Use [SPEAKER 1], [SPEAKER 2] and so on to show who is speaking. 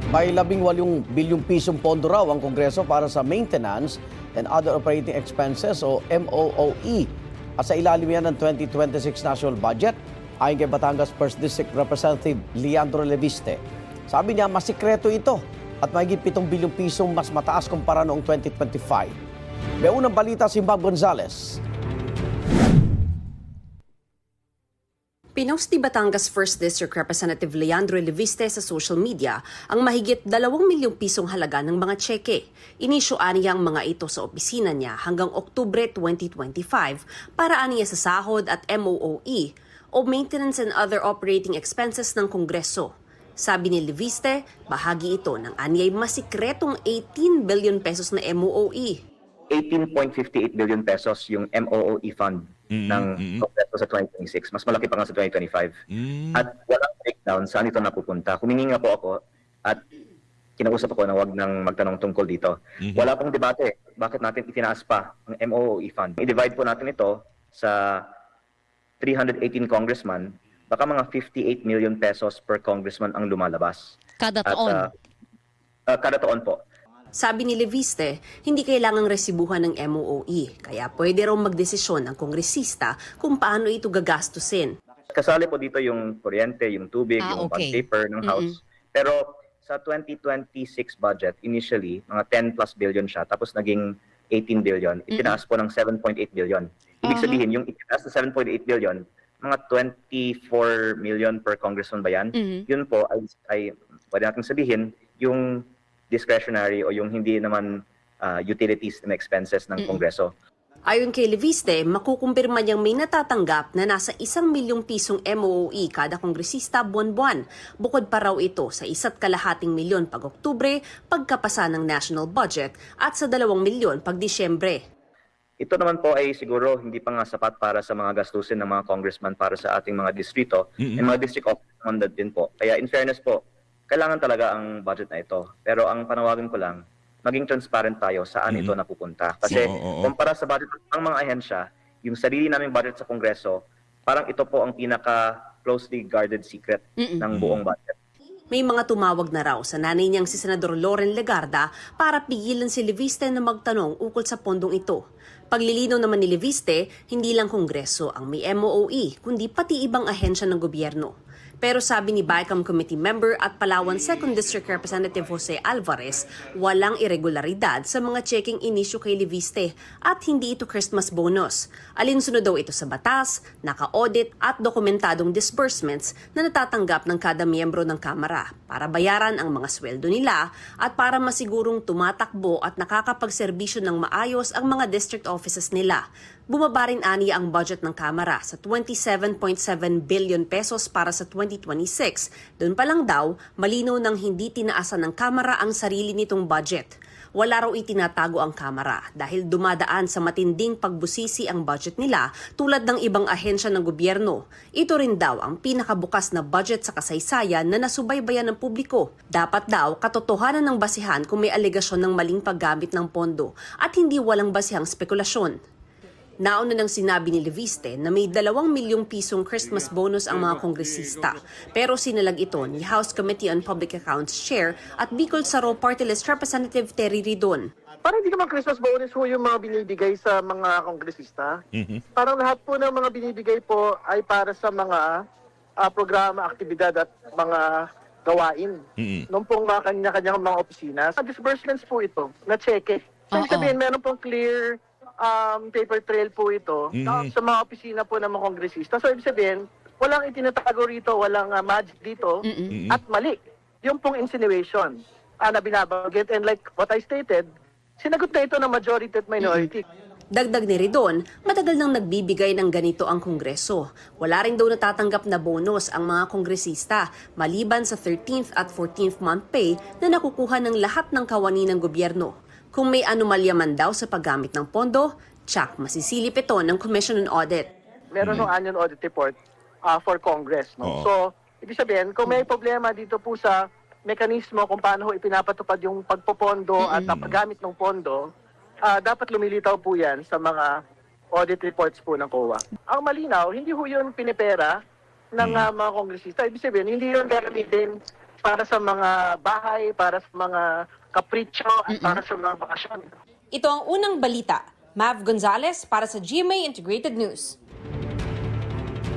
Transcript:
[SPEAKER 1] May 18 bilyong pisong pondo raw ang Kongreso para sa maintenance and other operating expenses o MOOE. At sa ilalim yan ng 2026 national budget, ayon kay Batangas 1st District Representative Leandro Leviste. Sabi niya, masikreto ito at mahigit 7 bilyong pisong mas mataas kumpara noong 2025. May unang balita si Bob Gonzales.
[SPEAKER 2] Pinost ni Batangas 1st District Representative Leandro Leviste sa social media ang mahigit 2 milyong pisong halaga ng mga tseke. Inisyuan niya ang mga ito sa opisina niya hanggang Oktubre 2025 para aniya sa sahod at MOOE o Maintenance and Other Operating Expenses ng Kongreso. Sabi ni Leviste, bahagi ito ng anyay masikretong 18 billion pesos na MOOE.
[SPEAKER 3] 18.58 billion pesos yung MOOE fund ng Kongreso sa 2026. Mas malaki pa nga sa 2025. At walang breakdown saan ito napupunta. Humingi nga po ako at kinausap ako na wag nang magtanong tungkol dito. Wala pong debate. Bakit natin itinaas pa ang MOOE fund? I-divide po natin ito sa 318 congressman. Baka mga 58 million pesos per congressman ang lumalabas.
[SPEAKER 4] Kada taon?
[SPEAKER 3] Kada taon po.
[SPEAKER 2] Sabi ni Leviste, hindi kailangang resibuhan ng MOOE, kaya pwede raw magdesisyon ng kongresista kung paano ito gagastusin.
[SPEAKER 3] Kasali po dito yung kuryente, yung tubig, yung bond paper ng House. Pero sa 2026 budget, initially, mga 10 plus billion siya, tapos naging 18 billion. Itinaas po ng 7.8 billion. Ibig sabihin, yung itinaas na 7.8 billion, mga 24 million per congressman ba yan? Yun po ay pwede natin sabihin, yung discretionary o yung hindi naman utilities and expenses ng Kongreso.
[SPEAKER 2] Ayon kay Leviste, makukumpirma niyang may natatanggap na nasa 1 milyong pisong MOOE kada kongresista buwan-buwan. Bukod pa raw ito sa 1.2 milyon pag Oktubre, pagkapasa ng national budget at sa 2 milyon pag Disyembre.
[SPEAKER 3] Ito naman po ay siguro hindi pa nga sapat para sa mga gastusin ng mga congressman para sa ating mga distrito. And mga district office naman din po. Kaya in fairness po, kailangan talaga ang budget na ito. Pero ang panawagan ko lang, maging transparent tayo saan ito napupunta. Kasi kumpara sa budget ng mga ahensya, yung sarili naming budget sa Kongreso, parang ito po ang pinaka-closely guarded secret ng buong budget.
[SPEAKER 2] May mga tumawag na raw sa nanay niyang si Senador Loren Legarda para pigilan si Leviste na magtanong ukol sa pondong ito. Paglilinaw naman ni Leviste, hindi lang Kongreso ang may MOOE, kundi pati ibang ahensya ng gobyerno. Pero sabi ni BICAM Committee Member at Palawan 2nd District Representative Jose Alvarez, walang irregularidad sa mga checking inisyu kay Leviste at hindi ito Christmas bonus. Alinsunod daw ito sa batas, naka-audit at dokumentadong disbursements na natatanggap ng kada miyembro ng Kamara para bayaran ang mga sweldo nila at para masigurong tumatakbo at nakakapagserbisyo ng maayos ang mga district offices nila. Bumaba rin aniya ang budget ng Kamara sa 27.7 billion pesos para sa 2026. Doon pa lang daw, malinaw nang hindi tinaasan ng Kamara ang sarili nitong budget. Wala raw itinatago ang Kamara dahil dumadaan sa matinding pagbusisi ang budget nila tulad ng ibang ahensya ng gobyerno. Ito rin daw ang pinakabukas na budget sa kasaysayan na nasubaybayan ng publiko. Dapat daw katotohanan ng basihan kung may alegasyon ng maling paggamit ng pondo at hindi walang basihang spekulasyon. Nauna nang sinabi ni Leviste na may 2 milyong pisong Christmas bonus ang mga kongresista. Pero sinalag ito ni House Committee on Public Accounts Chair at Bicol Saro Party List Representative Terry Ridon.
[SPEAKER 5] Parang hindi naman Christmas bonus po yung mga binibigay sa mga kongresista. Parang lahat po ng mga binibigay po ay para sa mga programa, aktibidad at mga gawain. Noong pong mga kanya-kanyang mga opisina. Sa disbursements po ito, na cheque. So, sabihin, meron pong clear paper trail po ito sa mga opisina po ng mga kongresista. So, ibig sabihin, walang itinatago rito, walang magic dito, at mali. Yung pong insinuation na binabanggit. And like what I stated, sinagot na ito ng majority at minority.
[SPEAKER 2] Dagdag ni Ridon, matagal nang nagbibigay ng ganito ang Kongreso. Wala rin daw natatanggap na bonus ang mga kongresista, maliban sa 13th at 14th month pay na nakukuha ng lahat ng kawani ng gobyerno. Kung may anomalya man daw sa paggamit ng pondo, tsak masisilip ito ng Commission on Audit.
[SPEAKER 5] Meron ng annual audit report for Congress. No? So, ibig sabihin, kung may problema dito po sa mekanismo kung paano ipinapatupad yung pagpopondo at paggamit ng pondo, dapat lumilitaw po yan sa mga audit reports po ng COA. Ang malinaw, hindi ho yun pinipera ng mga kongresista. Ibig sabihin, hindi yun gagamitin para sa mga bahay, para sa mga kapritsyo, at para sa mga bakasyon.
[SPEAKER 2] Ito ang unang balita. Mav Gonzalez para sa GMA Integrated News.